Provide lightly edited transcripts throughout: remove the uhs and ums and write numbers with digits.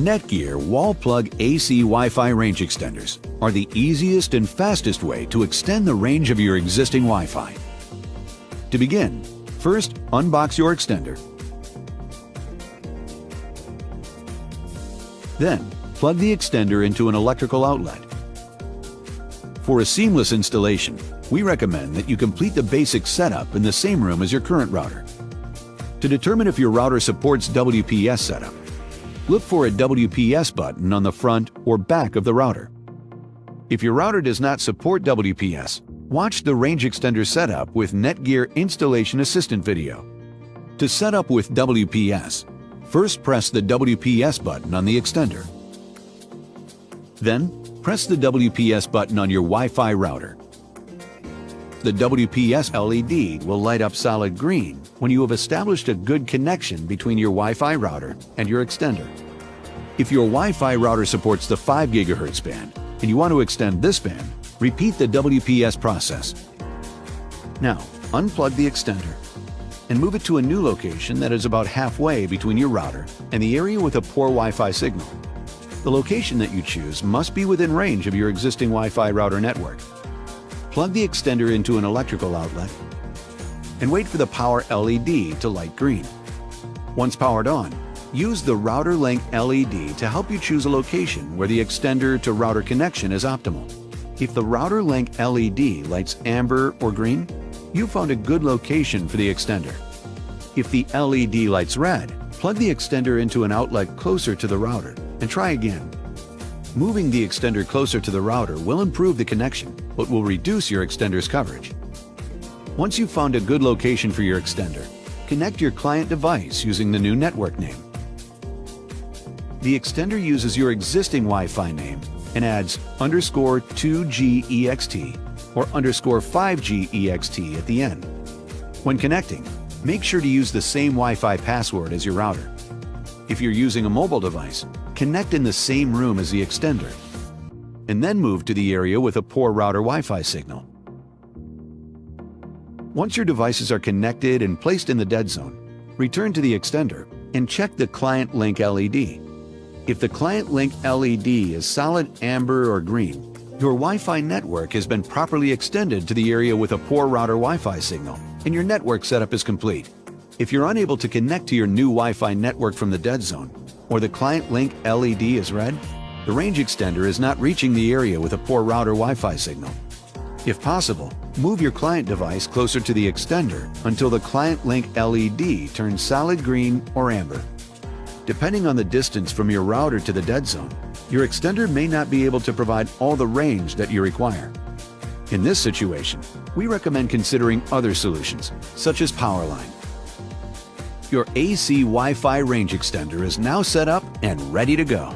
Netgear wall plug AC Wi-Fi range extenders are the easiest and fastest way to extend the range of your existing Wi-Fi. To begin, first unbox your extender. Then, plug the extender into an electrical outlet. For a seamless installation, we recommend that you complete the basic setup in the same room as your current router. To determine if your router supports WPS setup, look for a WPS button on the front or back of the router. If your router does not support WPS, watch the range extender setup with Netgear Installation Assistant video. To set up with WPS, first press the WPS button on the extender. Then, press the WPS button on your Wi-Fi router. The WPS LED will light up solid green when you have established a good connection between your Wi-Fi router and your extender. If your Wi-Fi router supports the 5 GHz band and you want to extend this band, repeat the WPS process. Now, unplug the extender and move it to a new location that is about halfway between your router and the area with a poor Wi-Fi signal. The location that you choose must be within range of your existing Wi-Fi router network. Plug the extender into an electrical outlet and wait for the power LED to light green. Once powered on, use the Router Link LED to help you choose a location where the extender to router connection is optimal. If the Router Link LED lights amber or green, you found a good location for the extender. If the LED lights red, plug the extender into an outlet closer to the router and try again. Moving the extender closer to the router will improve the connection, but will reduce your extender's coverage. Once you've found a good location for your extender, connect your client device using the new network name. The extender uses your existing Wi-Fi name and adds _2GEXT or _5GEXT at the end. When connecting, make sure to use the same Wi-Fi password as your router. If you're using a mobile device, connect in the same room as the extender, and then move to the area with a poor router Wi-Fi signal. Once your devices are connected and placed in the dead zone, return to the extender and check the Client Link LED. If the Client Link LED is solid amber or green, your Wi-Fi network has been properly extended to the area with a poor router Wi-Fi signal, and your network setup is complete. If you're unable to connect to your new Wi-Fi network from the dead zone, or the Client Link LED is red, the range extender is not reaching the area with a poor router Wi-Fi signal. If possible, move your client device closer to the extender until the Client Link LED turns solid green or amber. Depending on the distance from your router to the dead zone, your extender may not be able to provide all the range that you require. In this situation, we recommend considering other solutions, such as Powerline. Your AC Wi-Fi range extender is now set up and ready to go.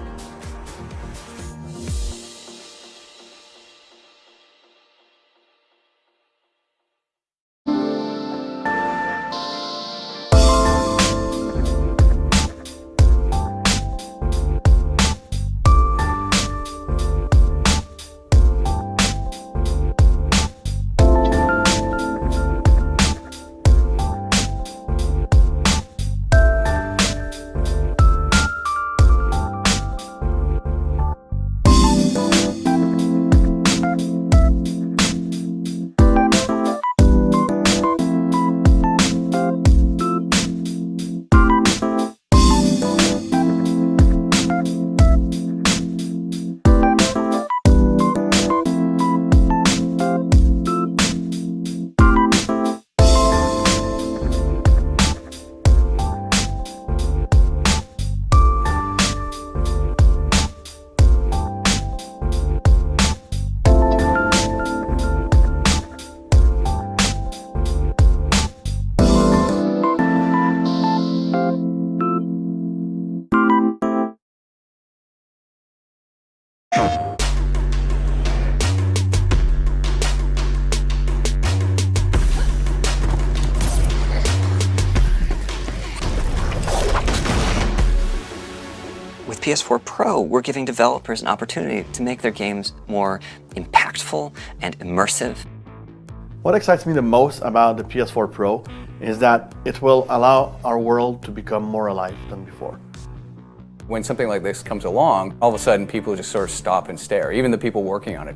PS4 Pro, we're giving developers an opportunity to make their games more impactful and immersive. What excites me the most about the PS4 Pro is that it will allow our world to become more alive than before. When something like this comes along, all of a sudden people just sort of stop and stare, even the people working on it.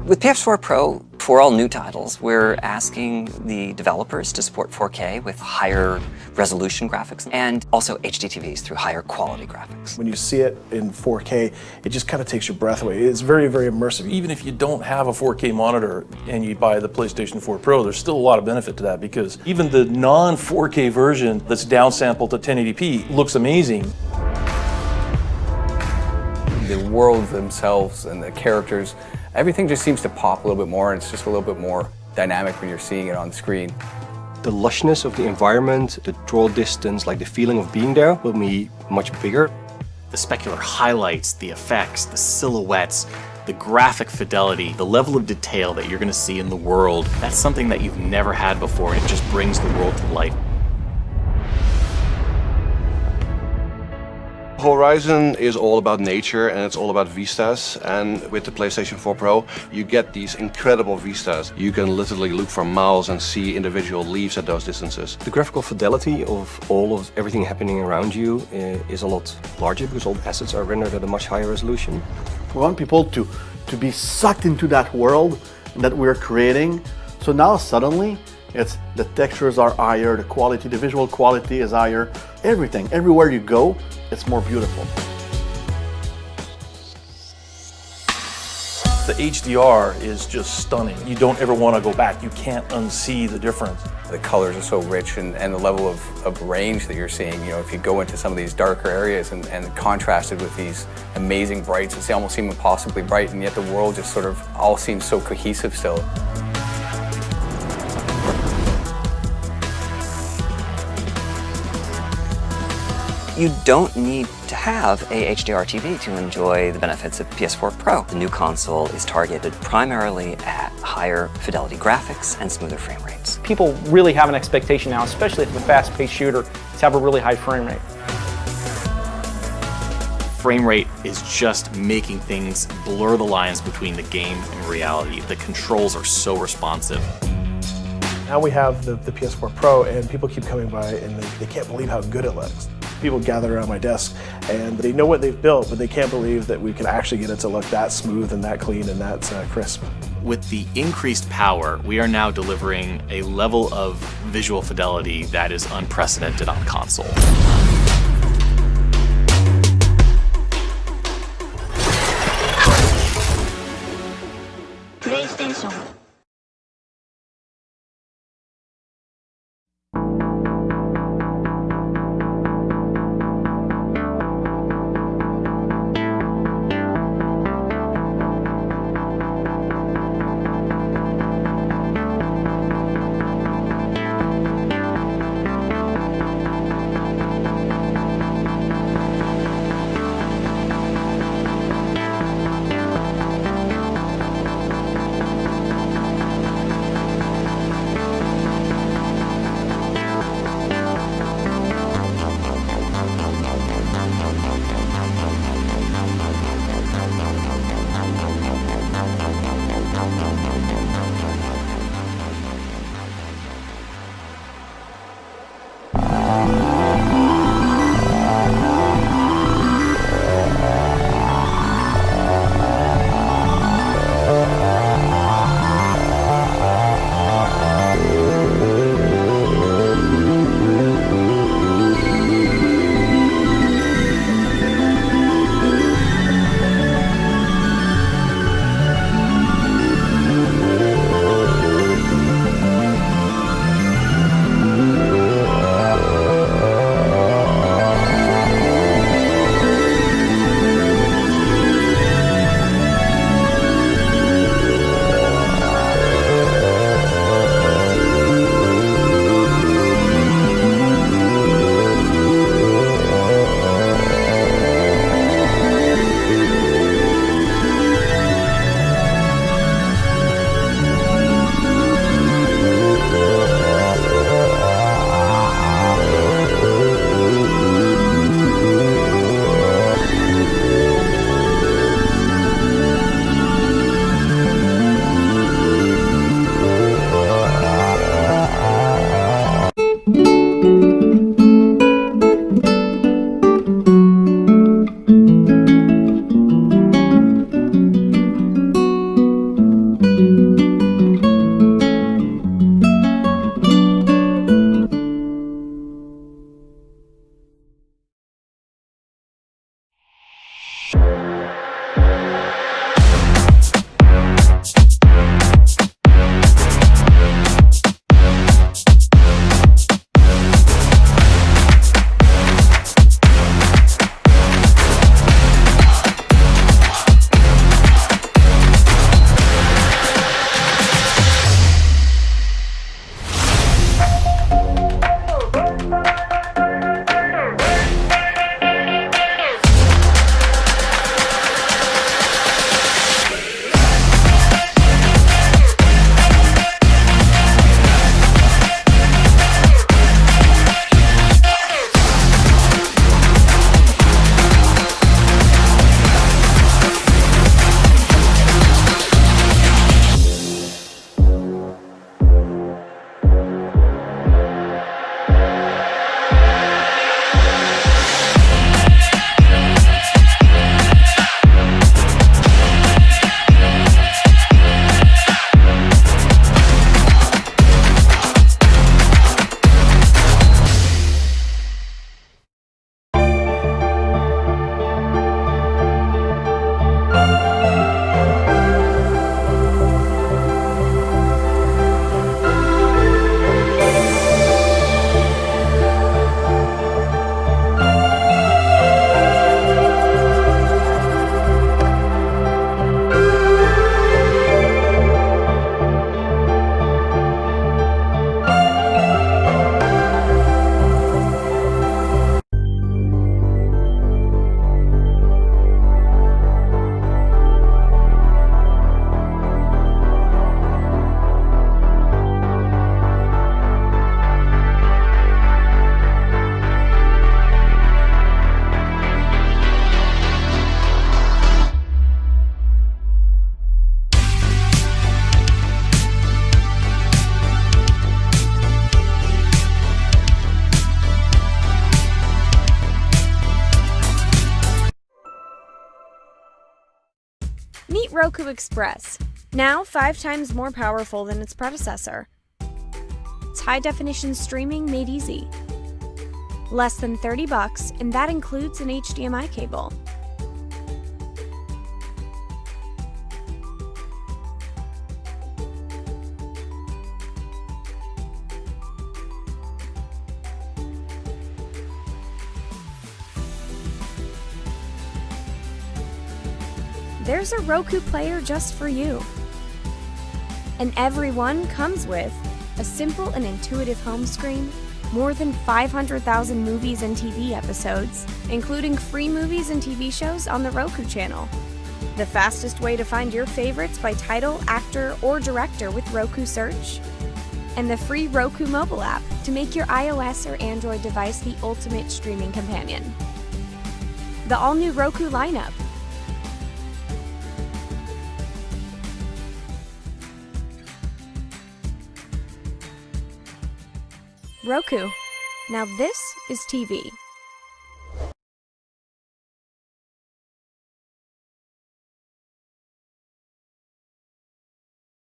With PS4 Pro, for all new titles, we're asking the developers to support 4K with higher resolution graphics and also HDTVs through higher quality graphics. When you see it in 4K, it just kind of takes your breath away. It's very, very immersive. Even if you don't have a 4K monitor and you buy the PlayStation 4 Pro, there's still a lot of benefit to that because even the non-4K version that's downsampled to 1080p looks amazing. The worlds themselves and the characters, everything just seems to pop a little bit more, and it's just a little bit more dynamic when you're seeing it on screen. The lushness of the environment, the draw distance, like the feeling of being there will be much bigger. The specular highlights, the effects, the silhouettes, the graphic fidelity, the level of detail that you're going to see in the world, that's something that you've never had before, and it just brings the world to life. Horizon is all about nature and it's all about vistas, and with the PlayStation 4 Pro you get these incredible vistas. You can literally look for miles and see individual leaves at those distances. The graphical fidelity of all of everything happening around you is a lot larger because all the assets are rendered at a much higher resolution. We want people to be sucked into that world that we're creating. So now suddenly, it's the textures are higher, the quality, the visual quality is higher. Everything, everywhere you go, it's more beautiful. The HDR is just stunning. You don't ever want to go back. You can't unsee the difference. The colors are so rich and the level of range that you're seeing, you know, if you go into some of these darker areas and contrasted with these amazing brights, it's almost seem impossibly bright, and yet the world just sort of all seems so cohesive still. You don't need to have a HDR TV to enjoy the benefits of PS4 Pro. The new console is targeted primarily at higher fidelity graphics and smoother frame rates. People really have an expectation now, especially if it's a fast-paced shooter, to have a really high frame rate. Frame rate is just making things blur the lines between the game and reality. The controls are so responsive. Now we have the PS4 Pro, and people keep coming by and they can't believe how good it looks. People gather around my desk and they know what they've built, but they can't believe that we can actually get it to look that smooth and that clean and that crisp. With the increased power, we are now delivering a level of visual fidelity that is unprecedented on console. PlayStation Roku Express, now 5 times more powerful than its predecessor. It's high-definition streaming made easy. Less than $30, and that includes an HDMI cable. There's a Roku player just for you. And every one comes with a simple and intuitive home screen, more than 500,000 movies and TV episodes, including free movies and TV shows on the Roku channel. The fastest way to find your favorites by title, actor, or director with Roku Search. And the free Roku mobile app to make your iOS or Android device the ultimate streaming companion. The all-new Roku lineup. Roku. Now this is TV.